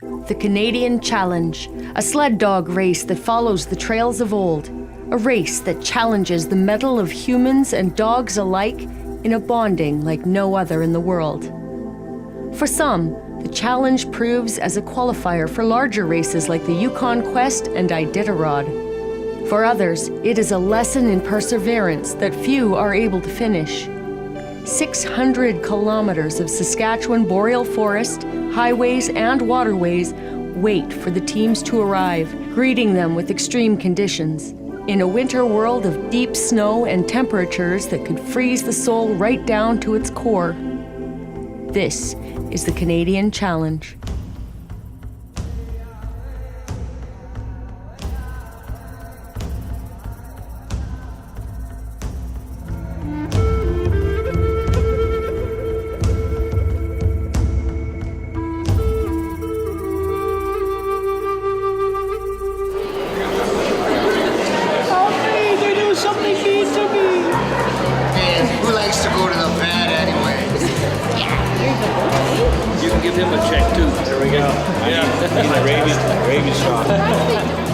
The Canadian Challenge, a sled dog race that follows the trails of old. A race that challenges the mettle of humans and dogs alike in a bonding like no other in the world. For some, the challenge proves as a qualifier for larger races like the Yukon Quest and Iditarod. For others, it is a lesson in perseverance that few are able to finish. 600 kilometers of Saskatchewan boreal forest, highways and waterways wait for the teams to arrive, greeting them with extreme conditions. In a winter world of deep snow and temperatures that could freeze the soul right down to its core. This is the Canadian Challenge.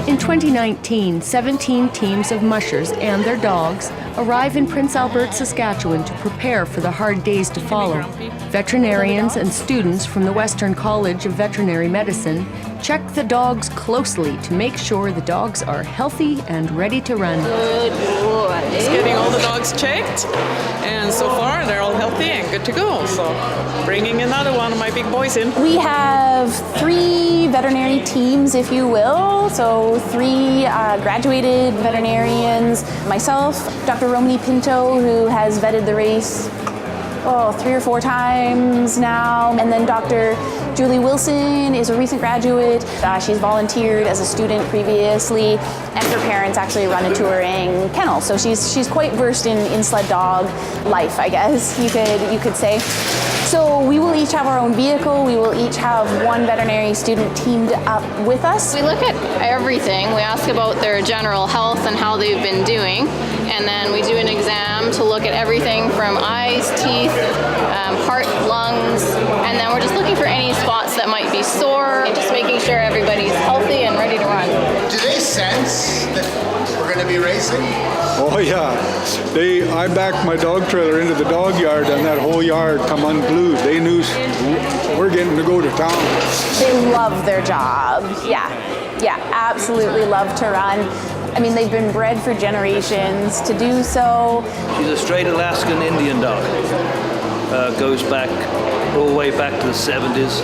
In 2019, 17 teams of mushers and their dogs arrive in Prince Albert, Saskatchewan to prepare for the hard days to follow. Veterinarians and students from the Western College of Veterinary Medicine check the dogs closely to make sure the dogs are healthy and ready to run. Good boy. Just getting all the dogs checked, and so far they're all healthy and good to go. So bringing another one of my big boys in. We have 3 veterinary teams, if you will. So 3 graduated veterinarians, myself, Dr. Romany Pinto, who has vetted the race 3 or 4 times now. And then Dr. Julie Wilson is a recent graduate. She's volunteered as a student previously, and her parents actually run a touring kennel. So she's quite versed in sled dog life, I guess you could say. So we will each have our own vehicle. We will each have 1 veterinary student teamed up with us. We look at everything. We ask about their general health and how they've been doing. And then we do an exam to look at everything from eyes, teeth, heart, lungs. And then we're just looking for any spots that might be sore and just making sure everybody's healthy and ready to run. Do they sense that we're going to be racing? Oh yeah, I backed my dog trailer into the dog yard and that whole yard come unglued. They knew we're getting to go to town. They love their job. Yeah, absolutely love to run. I mean, they've been bred for generations to do so. She's a straight Alaskan Indian dog. Goes back all the way back to the 70s.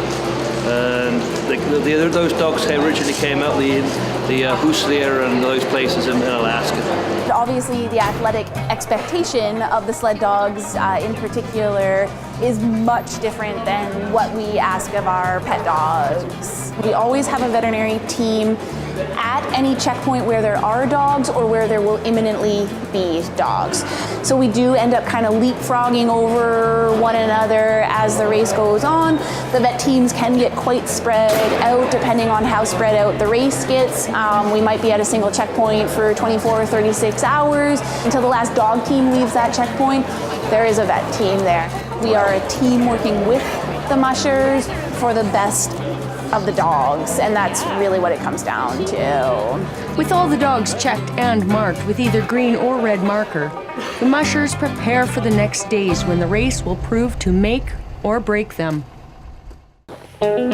And those dogs originally came out the Hooslier and those places in Alaska. Obviously, the athletic expectation of the sled dogs in particular is much different than what we ask of our pet dogs. We always have a veterinary team at any checkpoint where there are dogs or where there will imminently be dogs. So we do end up kind of leapfrogging over one another as the race goes on. The vet teams can get quite spread out depending on how spread out the race gets. We might be at a single checkpoint for 24 or 36 hours until the last dog team leaves that checkpoint. There is a vet team there. We are a team working with the mushers for the best of the dogs, and that's really what it comes down to. With all the dogs checked and marked with either green or red marker, the mushers prepare for the next days when the race will prove to make or break them. In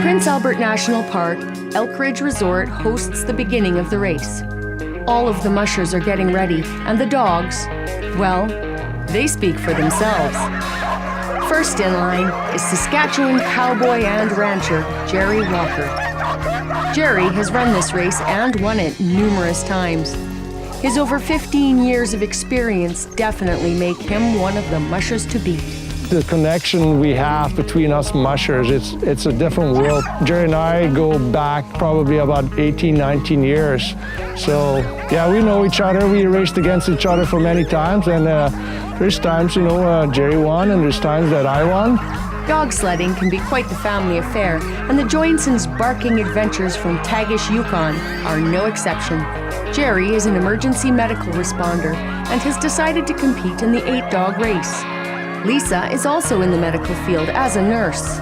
Prince Albert National Park, Elk Ridge Resort hosts the beginning of the race. All of the mushers are getting ready, and the dogs, well, they speak for themselves. First in line is Saskatchewan cowboy and rancher Jerry Walker. Jerry has run this race and won it numerous times. His over 15 years of experience definitely make him one of the mushers to beat. The connection we have between us mushers, it's a different world. Jerry and I go back probably about 18, 19 years. So yeah, we know each other. We raced against each other for many times, and there's times, Jerry won and there's times that I won. Dog sledding can be quite the family affair, and the Joinsons' barking adventures from Tagish, Yukon are no exception. Jerry is an emergency medical responder and has decided to compete in the 8-dog race. Lisa is also in the medical field as a nurse.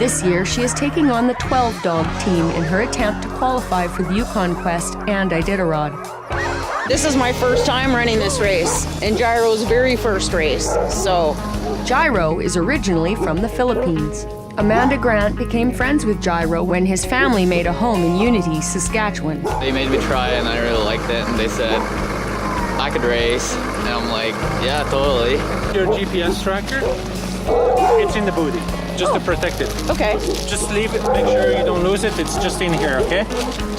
This year, she is taking on the 12-dog team in her attempt to qualify for the Yukon Quest and Iditarod. This is my first time running this race, and Gyro's very first race, so... Gyro is originally from the Philippines. Amanda Grant became friends with Gyro when his family made a home in Unity, Saskatchewan. They made me try and I really liked it, and they said I could race, and I'm like, yeah, totally. Your GPS tracker, it's in the booty, just to protect it. Okay. Just leave it, make sure you don't lose it, it's just in here, okay?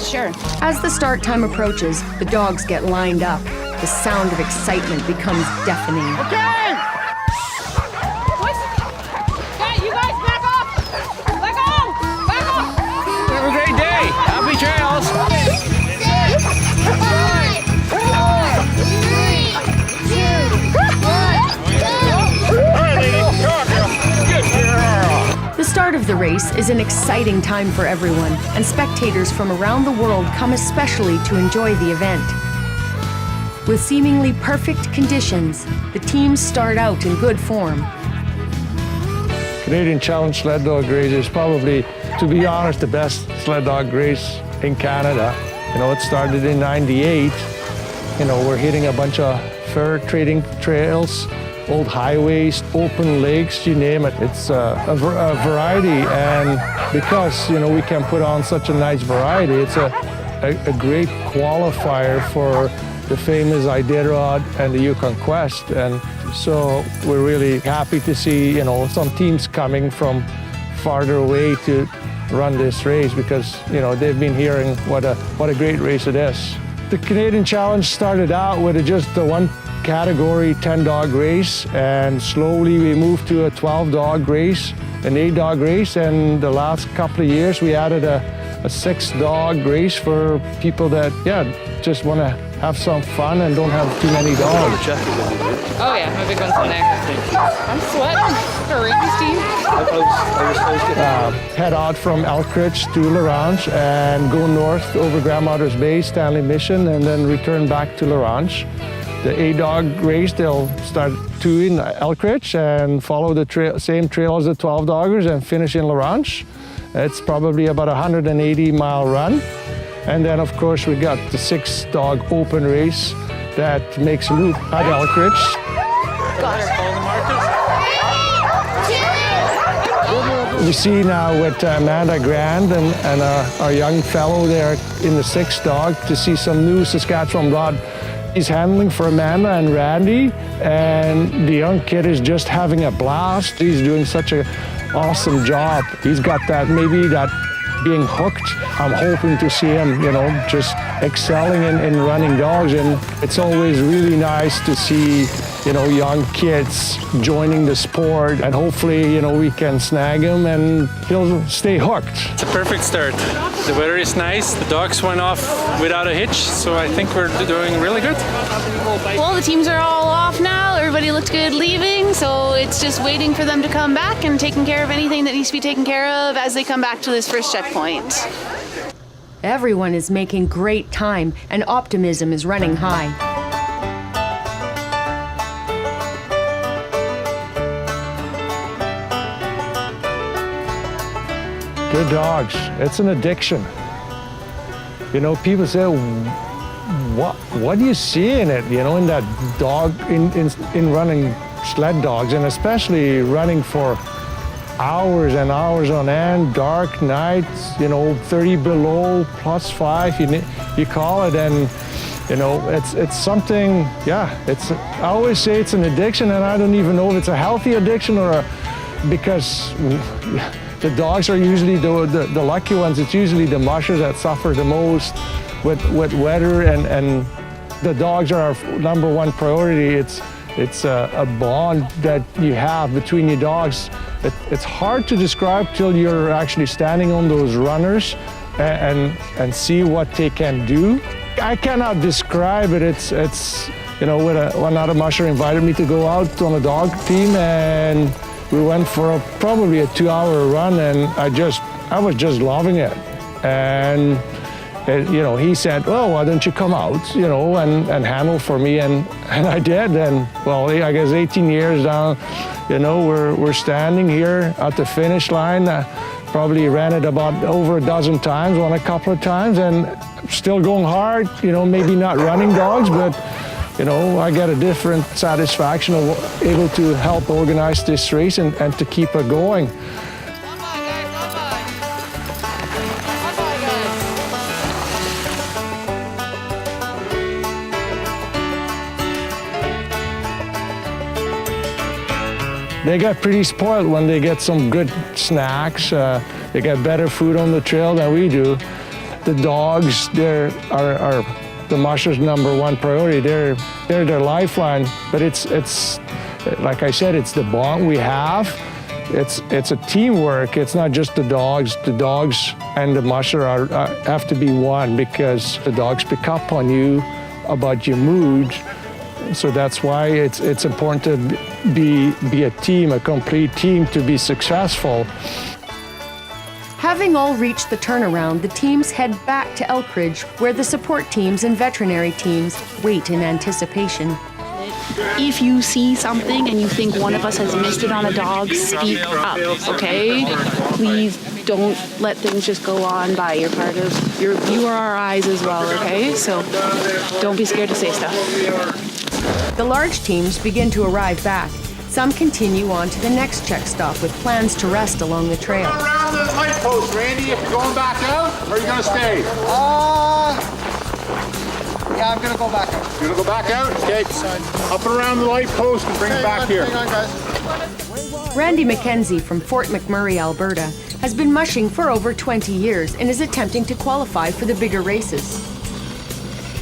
Sure. As the start time approaches, the dogs get lined up. The sound of excitement becomes deafening. Okay! You guys back up! Let go! Back up! Have a great day. Happy trails. 5, 4, 3, 2, 1, go! The start of the race is an exciting time for everyone, and spectators from around the world come especially to enjoy the event. With seemingly perfect conditions, the teams start out in good form. Canadian Challenge Sled Dog Race is probably, to be honest, the best sled dog race in Canada. You know, it started in '98. You know, we're hitting a bunch of fur trading trails, old highways, open lakes, you name it. It's a variety, and because, you know, we can put on such a nice variety, it's a great qualifier for the famous Iditarod and the Yukon Quest. And so we're really happy to see, you know, some teams coming from farther away to run this race because, you know, they've been hearing what a great race it is. The Canadian Challenge started out with just the one category 10-dog race, and slowly we moved to a 12-dog race, an 8-dog race, and the last couple of years we added a 6-dog race for people that, just want to have some fun and don't have too many dogs. Oh yeah, my big one's in there. I'm sweating. For Range's team. Head out from Elkridge to La Ronge and go north over Grandmother's Bay, Stanley Mission, and then return back to La Ronge. The 8-dog race, they'll start 2 in Elkridge and follow the same trail as the 12-doggers and finish in La Ronge. It's probably about a 180-mile run. And then, of course, we got the 6-dog open race that makes a loop at Elkridge. We see now with Amanda Grant and our young fellow there in the 6-dog to see some new Saskatchewan blood. He's handling for Amanda and Randy, and the young kid is just having a blast. He's doing such an awesome job. He's got that, maybe that being hooked. I'm hoping to see him, you know, just excelling in running dogs, and it's always really nice to see, you know, young kids joining the sport, and hopefully, you know, we can snag him and he'll stay hooked. It's a perfect start. The weather is nice, the dogs went off without a hitch, so I think we're doing really good. Well, the teams are all off now. Everybody looked good leaving, so it's just waiting for them to come back and taking care of anything that needs to be taken care of as they come back to this first checkpoint. Everyone is making great time, and optimism is running high. Good dogs. It's an addiction. You know, people say, what do you see in it, you know, in that dog, in running sled dogs, and especially running for hours and hours on end, dark nights, you know, 30 below, +5, you call it, and, you know, it's something, I always say it's an addiction, and I don't even know if it's a healthy addiction or because the dogs are usually the lucky ones. It's usually the mushers that suffer the most with weather, and the dogs are our #1 priority. It's a bond that you have between your dogs. It's hard to describe till you're actually standing on those runners and see what they can do. I cannot describe it. It's you know, when another musher invited me to go out on a dog team, and We went for probably a 2-hour run, and I was just loving it. And he said, "Well, why don't you come out, and handle for me?" And I did. And well, I guess 18 years down, we're standing here at the finish line. Probably ran it about over a dozen times, won a couple of times, and still going hard. Maybe not running dogs, but I get a different satisfaction of able to help organize this race and to keep it going. They get pretty spoiled when they get some good snacks. They get better food on the trail than we do. The dogs, are the mushers' #1 priority. They're their lifeline. But it's like I said, it's the bond we have. It's a teamwork. It's not just the dogs. The dogs and the musher have to be one, because the dogs pick up on you about your mood. So that's why it's important to be a team, a complete team, to be successful. Having all reached the turnaround, the teams head back to Elkridge, where the support teams and veterinary teams wait in anticipation. If you see something and you think one of us has missed it on a dog, speak up, okay? Please don't let things just go on by. You are our eyes as well, okay? So don't be scared to say stuff. The large teams begin to arrive back. Some continue on to the next check stop with plans to rest along the trail. Around the light post, Randy. You going back out, or are you gonna stay? Yeah, I'm gonna go back out. You're gonna go back out? Okay. Up and around the light post and bring it back here. Hang on, guys. Randy McKenzie from Fort McMurray, Alberta, has been mushing for over 20 years and is attempting to qualify for the bigger races.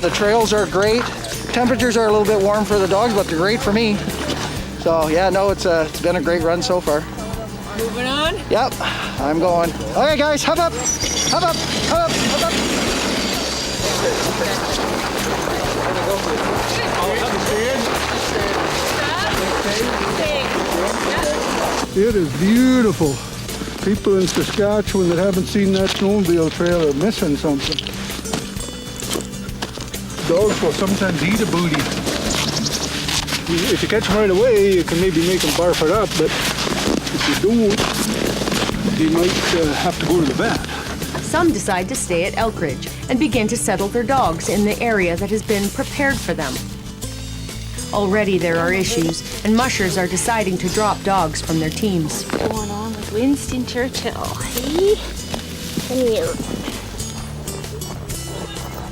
The trails are great. Temperatures are a little bit warm for the dogs, but they're great for me. So yeah, no, it's been a great run so far. Moving on? Yep, I'm going. Okay, guys, hop up, hop up, hop up, hop up. It is beautiful. People in Saskatchewan that haven't seen that snowmobile trail are missing something. Dogs will sometimes eat a booty. If you catch them right away, you can maybe make them barf it up, but if you don't, you might have to go to the vet. Some decide to stay at Elkridge and begin to settle their dogs in the area that has been prepared for them. Already there are issues, and mushers are deciding to drop dogs from their teams. What's going on with Winston Churchill? Hey? Here.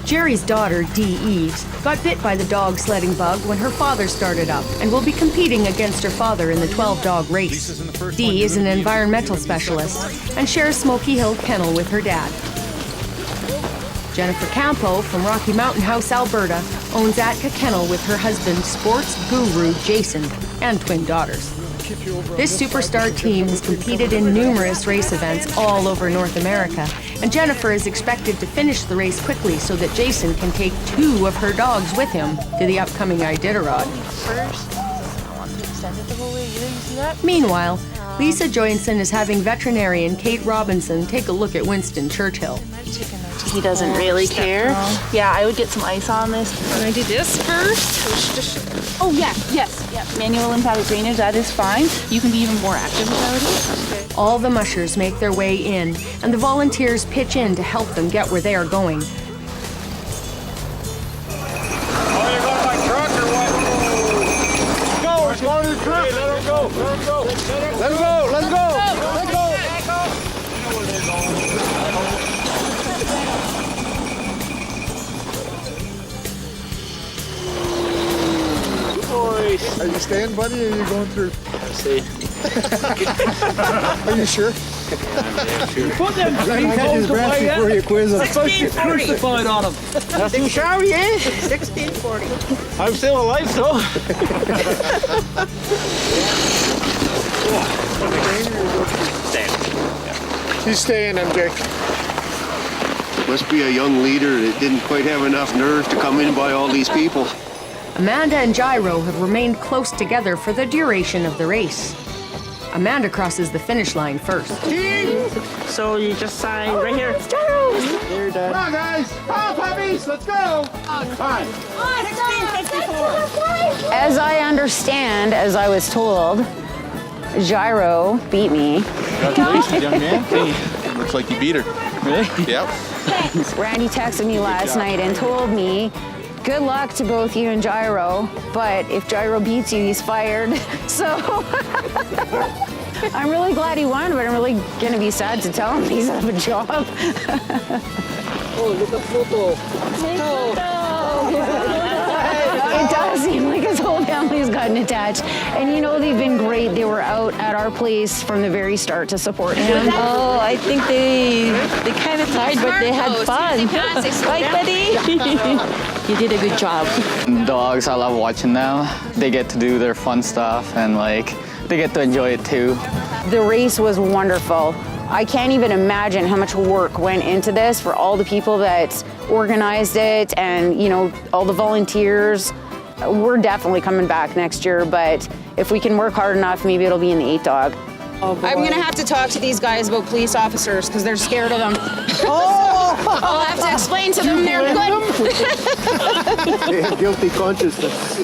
Jerry's daughter, Dee Eves, got bit by the dog sledding bug when her father started up and will be competing against her father in the 12-dog race. Dee is an environmental specialist and shares Smoky Hill Kennel with her dad. Jennifer Campo from Rocky Mountain House, Alberta, owns Atka Kennel with her husband, sports guru Jason, and twin daughters. This superstar team has competed in numerous race events all over North America, and Jennifer is expected to finish the race quickly so that Jason can take 2 of her dogs with him to the upcoming Iditarod. Meanwhile, Lisa Joynson is having veterinarian Kate Robinson take a look at Winston Churchill. He doesn't really care. Yeah, I would get some ice on this. Can I do this first? Oh, yeah, yes. Manual lymphatic drainage, that is fine. You can be even more active without it. All the mushers make their way in, and the volunteers pitch in to help them get where they are going. Oh, you're going by truck or what? Go, we're going to the truck. Hey, let him go, let him go. Let him go, let him go. Let him go. Are you staying, buddy, or are you going through? See. Are you sure? Put them catches breath before you quiz them. 1640. Crucified on them. Nothing shower, yeah? 1640. I'm still alive, though. He's staying, MJ. Must be a young leader that didn't quite have enough nerve to come in by all these people. Amanda and Gyro have remained close together for the duration of the race. Amanda crosses the finish line first. So you just sign right here. There, Dad. Come on, guys. Come on, puppies. Let's go. Fine. 1654. As I understand, as I was told, Gyro beat me. Congratulations, young man. Hey, looks like you beat her. Really? Yep. Randy texted me last night and told me, good luck to both you and Gyro, but if Gyro beats you, he's fired. So I'm really glad he won, but I'm really going to be sad to tell him he's out of a job. Oh, look at photo. It does seem like his whole family's gotten attached. And you know, they've been great. They were out at our place from the very start to support him. Oh, I think they kind of tied, but they had fun. Right, buddy? You did a good job. Dogs, I love watching them. They get to do their fun stuff and like they get to enjoy it too. The race was wonderful. I can't even imagine how much work went into this for all the people that organized it and, you know, all the volunteers. We're definitely coming back next year, but if we can work hard enough, maybe it'll be in the 8-dog. Oh, I'm going to have to talk to these guys about police officers because they're scared of them. I'll have to explain to them they're good. Guilty consciousness.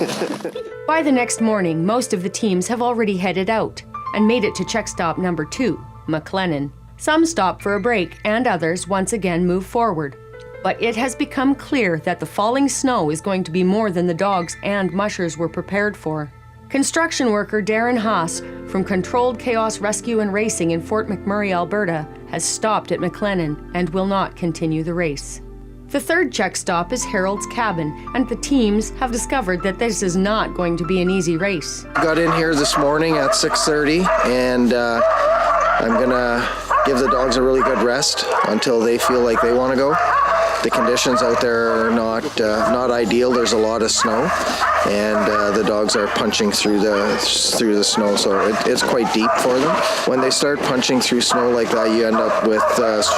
By the next morning, most of the teams have already headed out and made it to check stop number 2, McLennan. Some stop for a break and others once again move forward. But it has become clear that the falling snow is going to be more than the dogs and mushers were prepared for. Construction worker Darren Haas from Controlled Chaos Rescue and Racing in Fort McMurray, Alberta, has stopped at McLennan and will not continue the race. The third check stop is Harold's cabin, and the teams have discovered that this is not going to be an easy race. Got in here this morning at 6:30, and I'm gonna give the dogs a really good rest until they feel like they want to go. The conditions out there are not ideal. There's a lot of snow, and the dogs are punching through the snow, so it's quite deep for them. When they start punching through snow like that, you end up with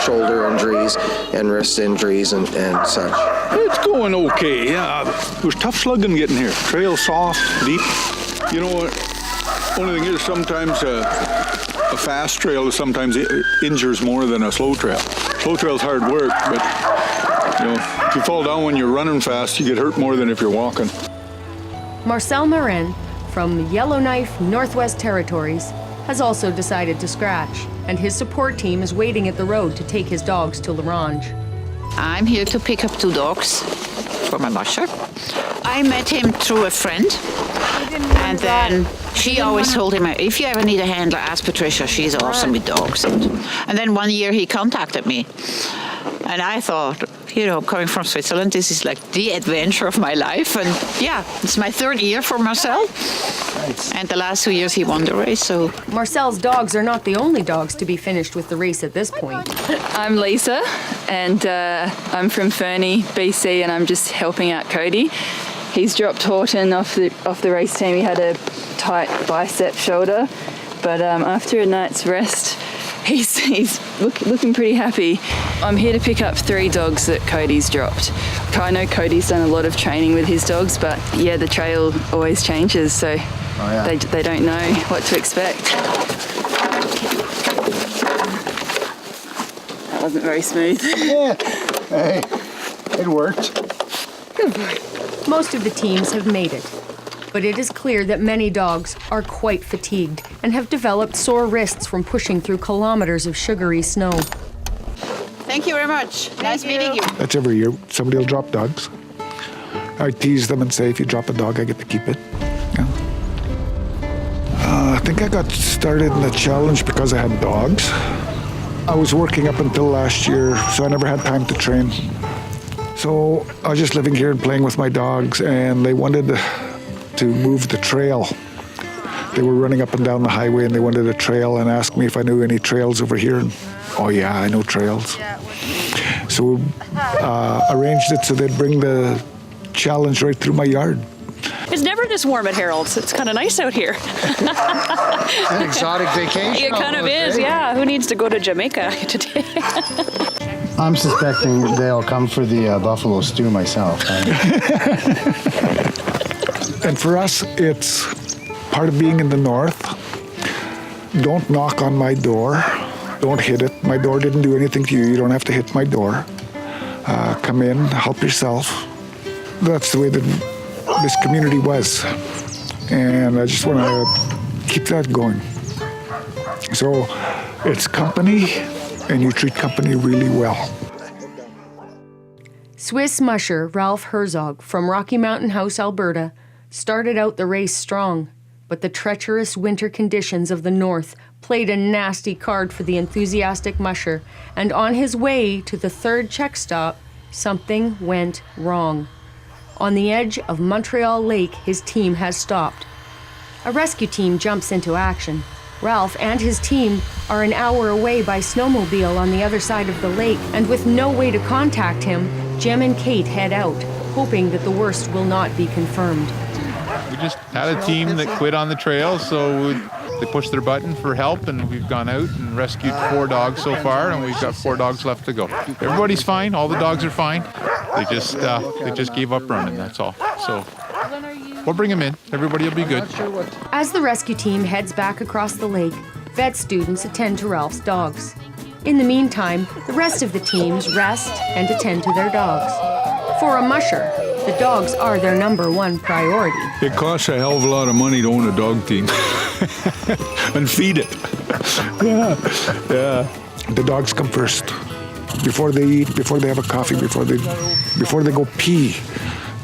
shoulder injuries and wrist injuries and such. It's going okay. Yeah, it was tough slugging getting here. Trail soft, deep. You know what? Only thing is sometimes a fast trail sometimes injures more than a slow trail. Slow trail's hard work, but you know, if you fall down when you're running fast, you get hurt more than if you're walking. Marcel Marin from Yellowknife, Northwest Territories, has also decided to scratch, and his support team is waiting at the road to take his dogs to Ronge. I'm here to pick up 2 dogs for my musher. I met him through a friend, and then she always told him, if you ever need a handler, ask Patricia, she's awesome with dogs. And then one year he contacted me, and I thought, you know, coming from Switzerland, this is like the adventure of my life. And yeah, it's my 3rd year for Marcel. Nice. And the last 2 years he won the race, so. Marcel's dogs are not the only dogs to be finished with the race at this point. I'm Lisa, and I'm from Fernie, BC, and I'm just helping out Cody. He's dropped Horton off the race team. He had a tight bicep shoulder, but after a night's rest, he's looking pretty happy. I'm here to pick up 3 dogs that Cody's dropped. I know Cody's done a lot of training with his dogs, but yeah, the trail always changes, so they don't know what to expect. That wasn't very smooth. Yeah. Hey, it worked. Good boy. Most of the teams have made it, but it is clear that many dogs are quite fatigued and have developed sore wrists from pushing through kilometers of sugary snow. Thank you very much. Nice meeting you. That's every year. Somebody will drop dogs. I tease them and say, if you drop a dog, I get to keep it. Yeah. I think I got started in the challenge because I had dogs. I was working up until last year, so I never had time to train. So I was just living here and playing with my dogs, and they wanted to move the trail. They were running up and down the highway, and they wanted a trail and asked me if I knew any trails over here. And, oh yeah, I know trails. So arranged it so they'd bring the challenge right through my yard. It's never this warm at Harold's. It's kind of nice out here. An exotic vacation. It kind of is, yeah. Who needs to go to Jamaica today? I'm suspecting they'll come for the buffalo stew myself. And for us, it's part of being in the north. don't knock on my door. Don't hit it. My door didn't do anything to you. You don't have to hit my door. Come in, help yourself. That's the way that this community was. And I just want to keep that going. So it's company, and you treat company really well. Swiss musher Ralph Herzog from Rocky Mountain House, Alberta, started out the race strong, but the treacherous winter conditions of the north played a nasty card for the enthusiastic musher, and on his way to the third check stop, something went wrong. On the edge of Montreal Lake, his team has stopped. A rescue team jumps into action. Ralph and his team are an hour away by snowmobile on the other side of the lake, and with no way to contact him, Jim and Kate head out, hoping that the worst will not be confirmed. We just had a team that quit on the trail, so they pushed their button for help, and we've gone out and rescued 4 dogs so far, and we've got 4 dogs left to go. Everybody's fine. All the dogs are fine. They just gave up running, that's all. So we'll bring them in. Everybody will be good. As the rescue team heads back across the lake, vet students attend to Ralph's dogs. In the meantime, the rest of the teams rest and attend to their dogs. For a musher, the dogs are their #1 priority. It costs a hell of a lot of money to own a dog team and feed it. Yeah. The dogs come first. Before they eat, before they have a coffee, before they go pee,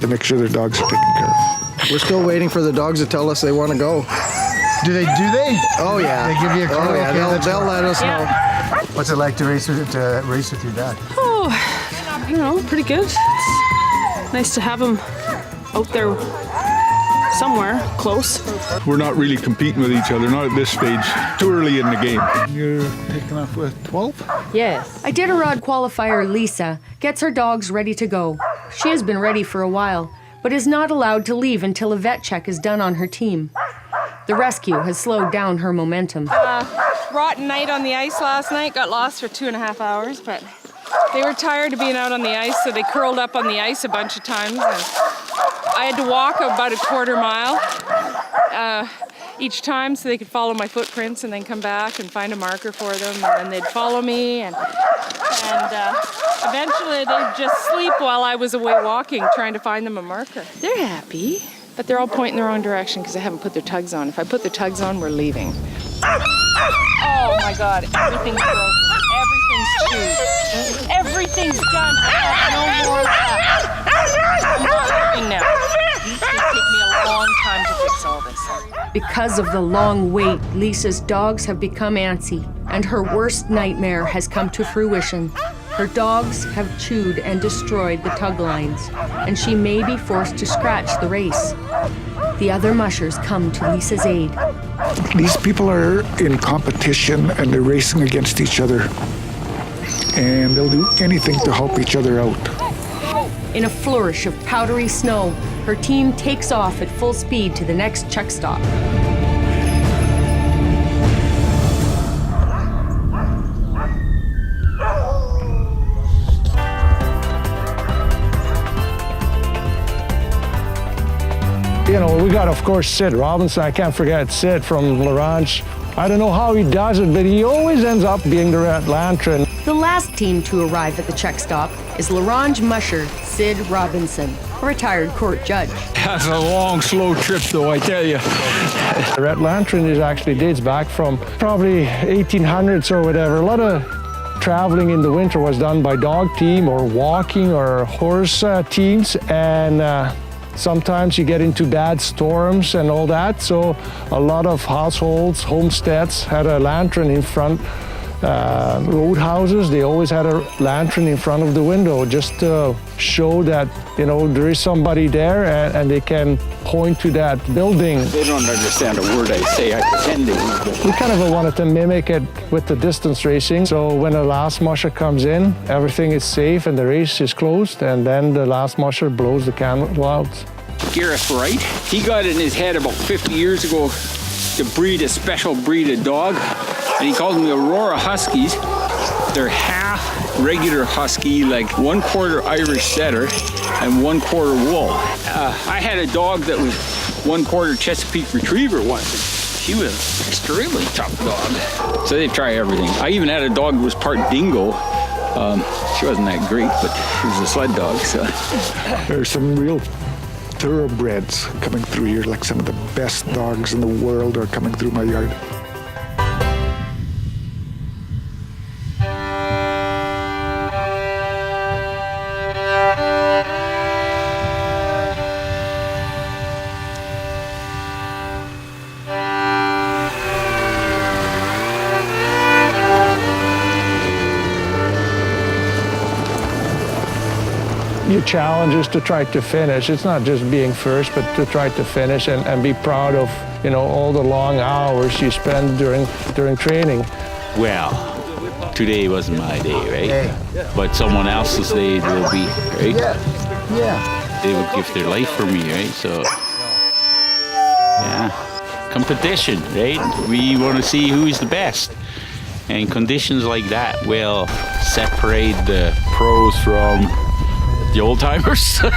to make sure their dogs are taken care of. We're still waiting for the dogs to tell us they want to go. Do they? Oh yeah. They give you a call? Oh yeah, Okay, they'll let us know. What's it like to race with your dad? Oh, you know, pretty good. It's nice to have them out there somewhere close. We're not really competing with each other, not at this stage. Too early in the game. You're picking up with 12? Yes. Iditarod qualifier Lisa gets her dogs ready to go. She has been ready for a while, but is not allowed to leave until a vet check is done on her team. The rescue has slowed down her momentum. Rotten night on the ice last night. Got lost for 2.5 hours, but they were tired of being out on the ice, so they curled up on the ice a bunch of times. And I had to walk about a 1/4 mile each time so they could follow my footprints and then come back and find a marker for them, and then they'd follow me, and eventually they'd just sleep while I was away walking, trying to find them a marker. They're happy, but they're all pointing the wrong direction because they haven't put their tugs on. If I put their tugs on, we're leaving. Oh my God, everything's broken. Everything's chewed. Everything's done. I have no more left. I'm not leaving now. It's going to take me a long time to fix all this. Because of the long wait, Lisa's dogs have become antsy, and her worst nightmare has come to fruition. Her dogs have chewed and destroyed the tug lines, and she may be forced to scratch the race. The other mushers come to Lisa's aid. These people are in competition and they're racing against each other. And they'll do anything to help each other out. In a flourish of powdery snow, her team takes off at full speed to the next check stop. You know, we got, of course, Sid Robinson. I can't forget Sid from Ronge. I don't know how he does it, but he always ends up being the Red Lantern. The last team to arrive at the check stop is Ronge musher Sid Robinson, a retired court judge. That's a long, slow trip, though, I tell you. The Red Lantern dates back from probably 1800s or whatever. A lot of traveling in the winter was done by dog team or walking or horse teams, and sometimes you get into bad storms and all that, so a lot of households, homesteads had a lantern in front. Roadhouses, they always had a lantern in front of the window just to show that, you know, there is somebody there and they can point to that building. They don't understand a word I say, I pretend they do. We kind of wanted to mimic it with the distance racing. So when the last musher comes in, everything is safe and the race is closed, and then the last musher blows the candle out. Gareth Wright, he got it in his head about 50 years ago to breed a special breed of dog, and he called them the Aurora Huskies. They're half regular husky, like 1/4 Irish setter and 1/4 wool. I had a dog that was 1/4 Chesapeake Retriever once. she was an extremely tough dog. So they try everything. I even had a dog that was part dingo. She wasn't that great, but she was a sled dog. So there's some real thoroughbreds coming through here, like some of the best dogs in the world are coming through my yard. Your challenge is to try to finish. It's not just being first, but to try to finish and be proud of, you know, all the long hours you spend during training. Well, today wasn't my day, right? But someone else's day it will be, right? Yeah. They would give their life for me, right? So, yeah. Competition, right? We want to see who's the best. And conditions like that will separate the pros from the old timers. I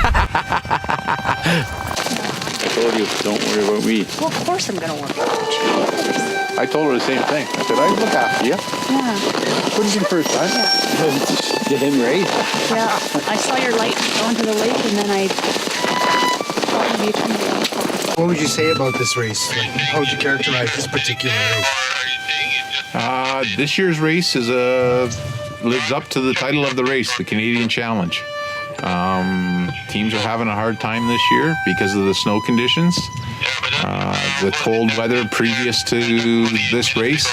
told you, don't worry about me. Well, of course I'm gonna work with you. I told her the same thing. I said, I look after you. Yeah. Put it in first time. Yeah. Get him right. Yeah. I saw your light going to the lake, and then I thought of you trying to go. What would you say about this race? Like, how would you characterize this particular race? This year's race is lives up to the title of the race, the Canadian Challenge. Teams are having a hard time this year because of the snow conditions. The cold weather previous to this race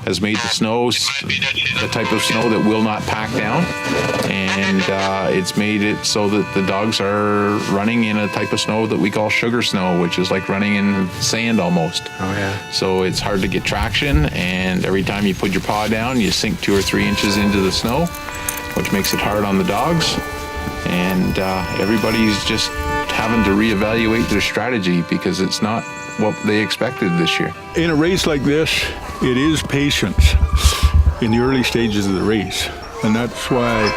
has made the snow the type of snow that will not pack down, and it's made it so that the dogs are running in a type of snow that we call sugar snow, which is like running in sand almost. Oh yeah. So it's hard to get traction, and every time you put your paw down, you sink 2 or 3 inches into the snow, which makes it hard on the dogs. And everybody's just having to reevaluate their strategy because it's not what they expected this year. In a race like this, it is patience in the early stages of the race. And that's why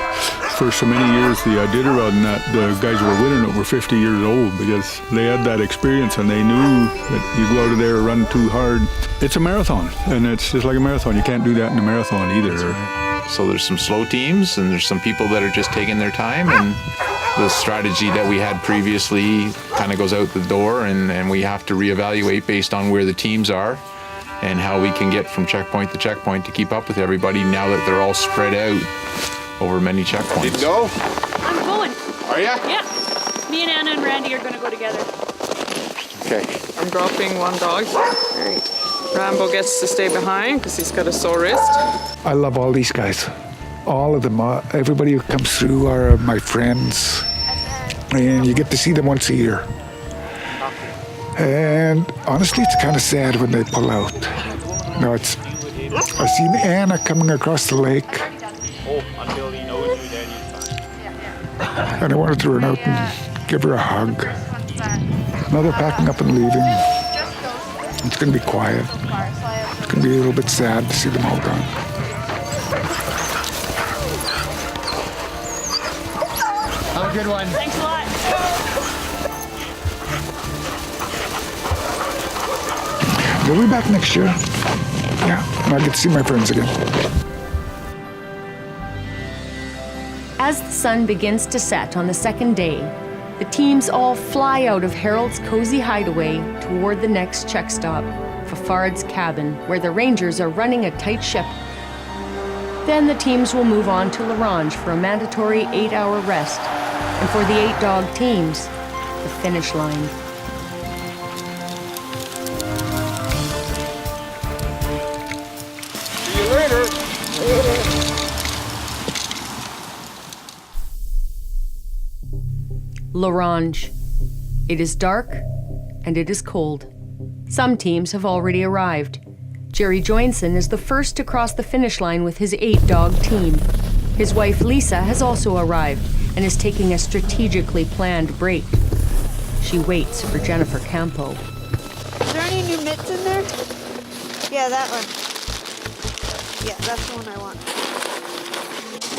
for so many years the Iditarod and that the guys who were winning it were 50 years old, because they had that experience and they knew that you go out of there and run too hard. It's a marathon, and it's just like a marathon. You can't do that in a marathon either. So there's some slow teams and there's some people that are just taking their time, and the strategy that we had previously kind of goes out the door, and we have to reevaluate based on where the teams are and how we can get from checkpoint to checkpoint to keep up with everybody now that they're all spread out over many checkpoints. Did you go? I'm going. Are ya? Yeah. Me and Anna and Randy are gonna go together. Okay. I'm dropping one dog. Great. Rambo gets to stay behind because he's got a sore wrist. I love all these guys. All of them. Everybody who comes through are my friends. And you get to see them once a year. And honestly, it's kind of sad when they pull out. No, I've seen Anna coming across the lake. And I wanted to run out and give her a hug. Now they're packing up and leaving. It's going to be quiet. It's going to be a little bit sad to see them all gone. Have a good one. Thanks a lot. We'll be back next year. Yeah, and I'll get to see my friends again. As the sun begins to set on the second day, the teams all fly out of Harold's cozy hideaway toward the next check stop, Fafard's cabin, where the rangers are running a tight ship. Then the teams will move on to Ronge for a mandatory 8-hour rest, and for the 8-dog teams, the finish line. See you later. Ronge. It is dark and it is cold. Some teams have already arrived. Jerry Joinson is the first to cross the finish line with his 8-dog team. His wife Lisa has also arrived and is taking a strategically planned break. She waits for Jennifer Campo. Is there any new mitts in there? Yeah, that one. Yeah, that's the one I want.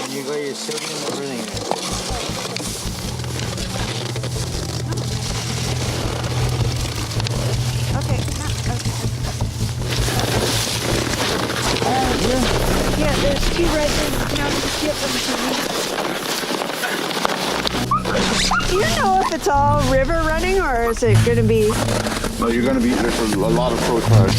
And you got your sodium and everything there. Okay, no, okay. right there. Now just get them to me. Do you know if it's all river running or is it going to be? No, you're going to be, there's a lot of portages.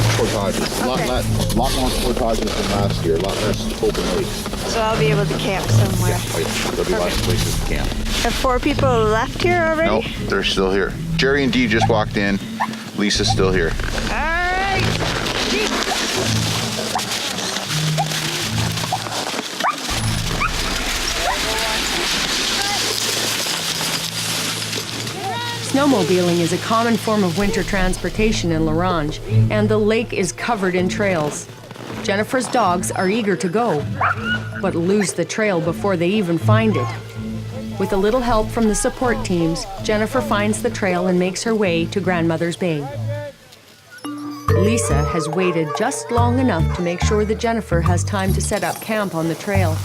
Okay. Lot more portages than last year, a lot less open lakes. So I'll be able to camp somewhere. Yeah, there'll be lots of places to camp. Have 4 people left here already? No, they're still here. Jerry and Dee just walked in. Lisa's still here. All right. Snowmobiling is a common form of winter transportation in Ronge, and the lake is covered in trails. Jennifer's dogs are eager to go, but lose the trail before they even find it. With a little help from the support teams, Jennifer finds the trail and makes her way to Grandmother's Bay. Lisa has waited just long enough to make sure that Jennifer has time to set up camp on the trail.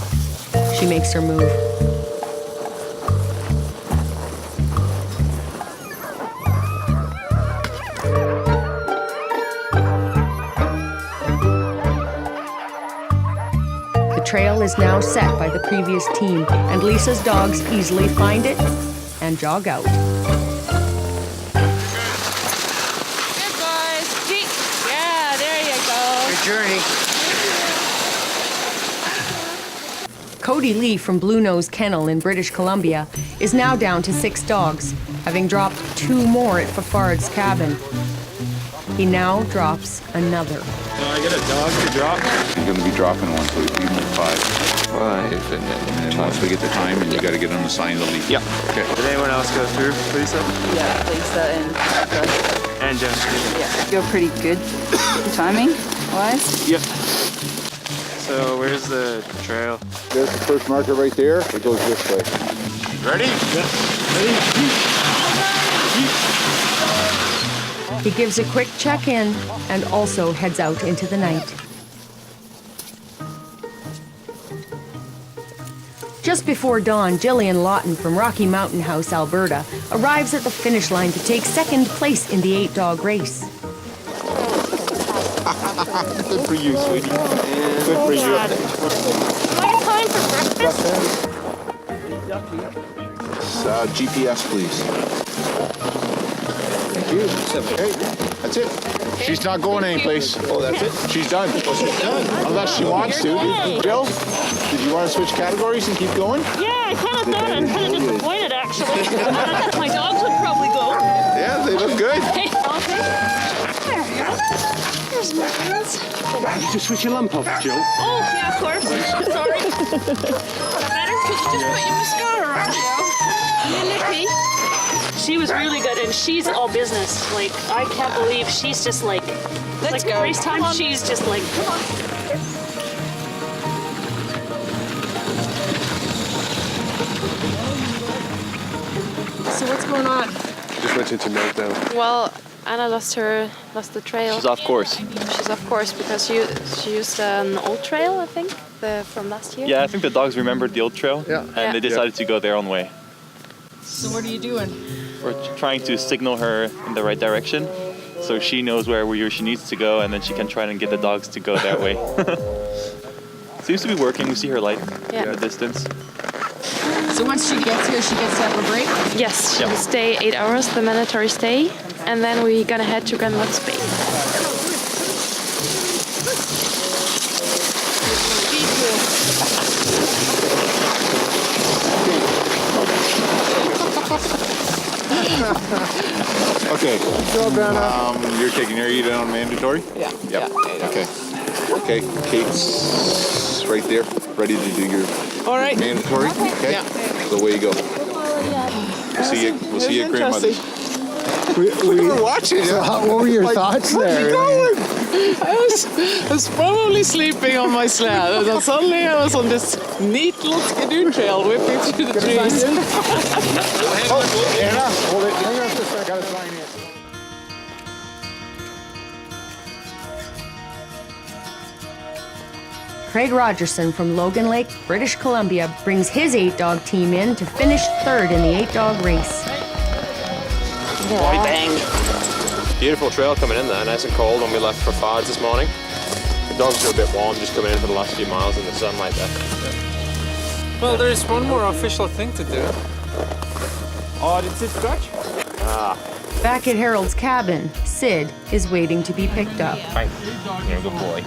She makes her move. The trail is now set by the previous team, and Lisa's dogs easily find it and jog out. Good boys. Yeah, there you go. Good journey. Cody Lee from Blue Nose Kennel in British Columbia is now down to 6 dogs, having dropped 2 more at Fafard's cabin. He now drops another. So I get a dog to drop. You're going to be dropping one, so you need 5. 5, and then once we get the time, and you got to get on the sign to leave. Yeah. Okay. Did anyone else go through, Lisa? Yeah, Lisa and And Jen. yeah, you're pretty good timing wise. Yep. So where's the trail? There's the first marker right there. It goes this way. Ready? Yep. Ready? He gives a quick check-in and also heads out into the night. Just before dawn, Jillian Lawton from Rocky Mountain House, Alberta, arrives at the finish line to take 2nd place in the 8-dog race. Good for you, sweetie. Good for you. Time for breakfast? GPS, please. Thank you. Okay, that's it. She's not going anyplace. Oh, that's it? She's done. Oh, she's done. Unless she wants to. Jill, did you want to switch categories and keep going? Yeah, I kind of thought. I'm kind of disappointed, actually. My dogs would probably go. Yeah, they look good. Okay. There's my hands. Did you switch your lamp off, Jill? Oh, yeah, of course. Sorry. Better? Could you just put your mascara on, Jill? Nippy. She was really good, and she's all business. Like, I can't believe she's just like, Let's go. Race time, she's just like, come on. So what's going on? Just went into meltdown. Well, Anna lost the trail. She's off course. She's off course because she used an old trail, I think, from last year. Yeah, I think the dogs remembered the old trail, Yeah. and they decided to go their own way. So what are you doing? We're trying to signal her in the right direction, so she knows where she needs to go, and then she can try and get the dogs to go that way. Seems to be working. We see her light in the distance. So once she gets here, she gets to have a break? Yes, she will stay 8 hours, the mandatory stay, and then we're gonna head to Grandmother's Bay. Okay. You're taking her eat on mandatory? Yeah. Yep. Okay. Okay. Kate's right there, ready to do your All right. mandatory. Okay. Yeah. So away you go. We'll see you at Grandmother's. We were watching. So what were your thoughts there? I was probably sleeping on my sled, and then suddenly I was on this neat little skidoo trail whipping through the trees. Anna, hold it. Hang on just a second. I gotta sign in. Craig Rogerson from Logan Lake, British Columbia, brings his 8-dog team in to finish 3rd in the 8-dog race. Bang. Beautiful trail coming in there, nice and cold when we left for Fards this morning. The dogs are a bit warm just coming in for the last few miles in the sunlight there. Well, there's one more official thing to do. Oh, did Sid scratch? Ah. Back at Harold's cabin, Sid is waiting to be picked up. Fine. You're a good boy.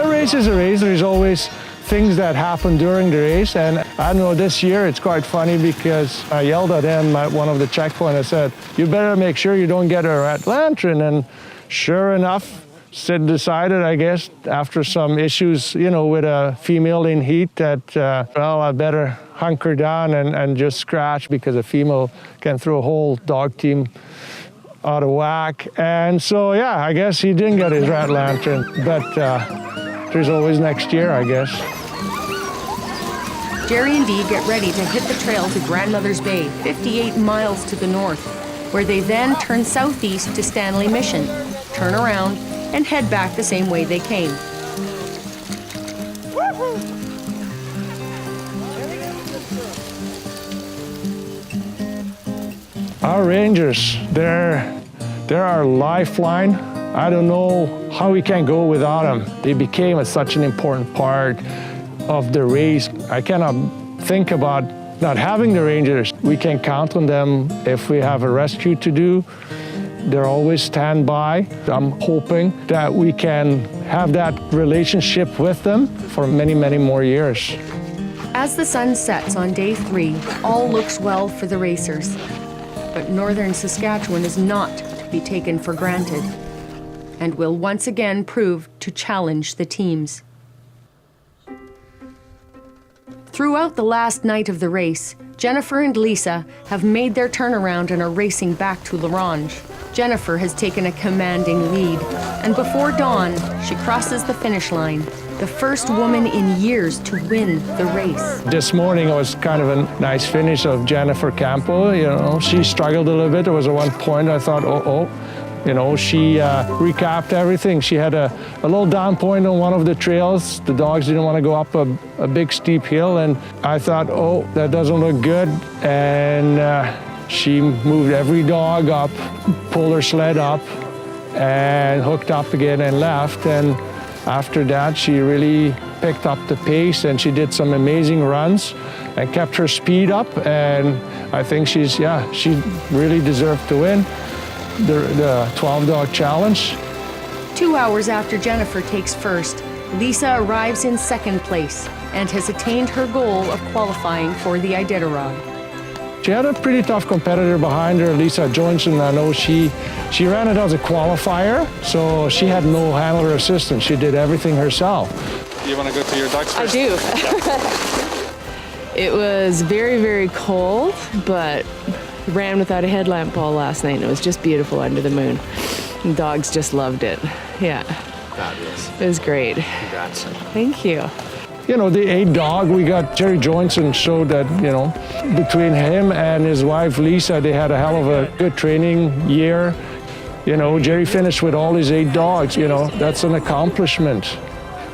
A race is a race. There's always things that happen during the race. And I know this year it's quite funny because I yelled at him at one of the checkpoints. I said, you better make sure you don't get a red lantern. And sure enough, Sid decided, I guess, after some issues, with a female in heat that, well, I better hunker down and just scratch because a female can throw a whole dog team out of whack. And so, yeah, I guess he didn't get his red lantern. But there's always next year, I guess. Jerry and Dee get ready to hit the trail to Grandmother's Bay, 58 miles to the north, where they then turn southeast to Stanley Mission, turn around, and head back the same way they came. Our rangers, they're our lifeline. I don't know how we can go without them. They became such an important part of the race. I cannot think about not having the rangers. We can count on them if we have a rescue to do. They're always standby. I'm hoping that we can have that relationship with them for many, many more years. As the sun sets on day 3, all looks well for the racers. But northern Saskatchewan is not to be taken for granted and will once again prove to challenge the teams. Throughout the last night of the race, Jennifer and Lisa have made their turnaround and are racing back to Ronge. Jennifer has taken a commanding lead, and before dawn, she crosses the finish line, the first woman in years to win the race. This morning was kind of a nice finish of Jennifer Campo. She struggled a little bit. There was at one point I thought, she recapped everything. She had a little down point on one of the trails. The dogs didn't want to go up a big steep hill, and I thought, that doesn't look good. And she moved every dog up, pulled her sled up, and hooked up again and left. And after that, she really picked up the pace, and she did some amazing runs and kept her speed up. And I think she really deserved to win the 12-dog challenge. 2 hours after Jennifer takes first, Lisa arrives in second place and has attained her goal of qualifying for the Iditarod. She had a pretty tough competitor behind her, Lisa Johnson. I know she ran it as a qualifier, so she had no handler assistance. She did everything herself. You want to go to your dogs first? I do. It was very, very cold, but ran without a headlamp all last night, and it was just beautiful under the moon. The dogs just loved it. Yeah. Fabulous. It was great. Congrats. Thank you. The 8-dog, we got Jerry Johnson showed that, between him and his wife, Lisa, they had a hell of a good training year. Jerry finished with all his 8 dogs, that's an accomplishment.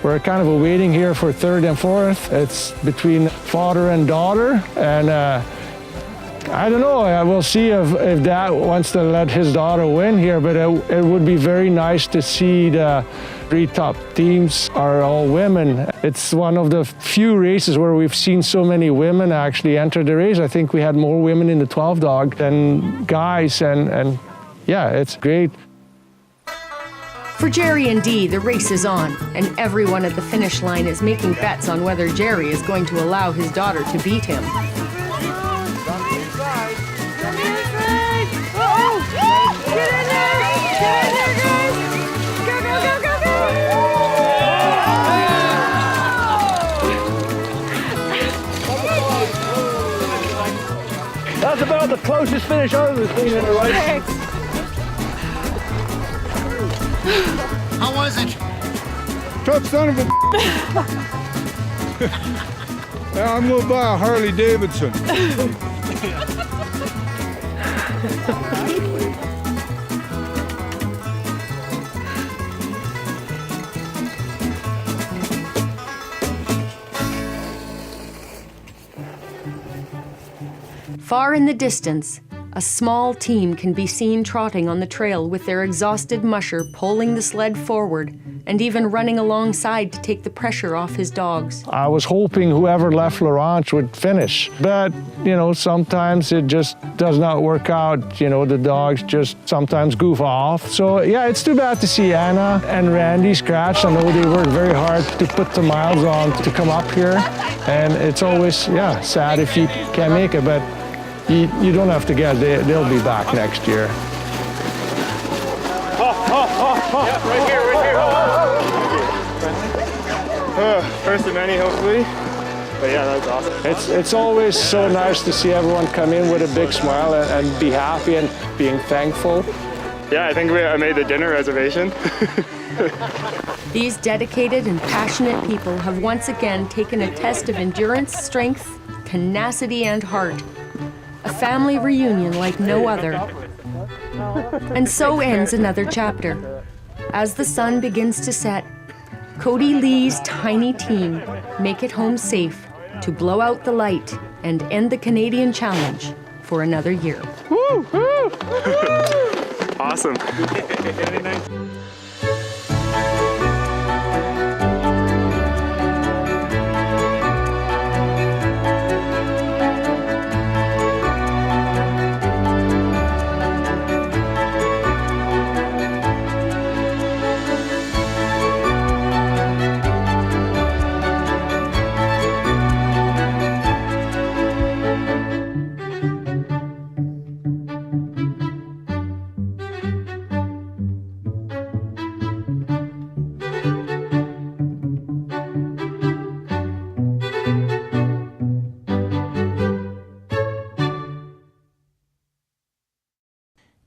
We're kind of waiting here for 3rd and 4th. It's between father and daughter, and I don't know, we'll see if Dad wants to let his daughter win here, but it would be very nice to see the 3 top teams are all women. It's one of the few races where we've seen so many women actually enter the race. I think we had more women in the 12-dog than guys, and yeah, it's great. For Jerry and Dee, the race is on, and everyone at the finish line is making bets on whether Jerry is going to allow his daughter to beat him. That's about the closest finish I've ever seen in a race. How was it? Tough son of a Yeah, I'm gonna buy a Harley Davidson. Far in the distance, a small team can be seen trotting on the trail with their exhausted musher pulling the sled forward and even running alongside to take the pressure off his dogs. I was hoping whoever left Ronge would finish, but sometimes it just does not work out. The dogs just sometimes goof off. So yeah, it's too bad to see Anna and Randy scratch. I know they worked very hard to put the miles on to come up here, and it's always sad if you can't make it, but you don't have to get it. They'll be back next year. Yeah, right here. First of many, hopefully. But yeah, that was awesome. It's always so nice to see everyone come in with a big smile and be happy and being thankful. Yeah, I think I made the dinner reservation. These dedicated and passionate people have once again taken a test of endurance, strength, tenacity, and heart. A family reunion like no other. And so ends another chapter. As the sun begins to set, Cody Lee's tiny team make it home safe to blow out the light and end the Canadian Challenge for another year. Woo! Awesome.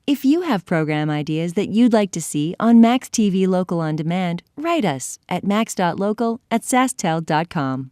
If you have program ideas that you'd like to see on Max TV Local On Demand, write us at max.local@sasktel.com.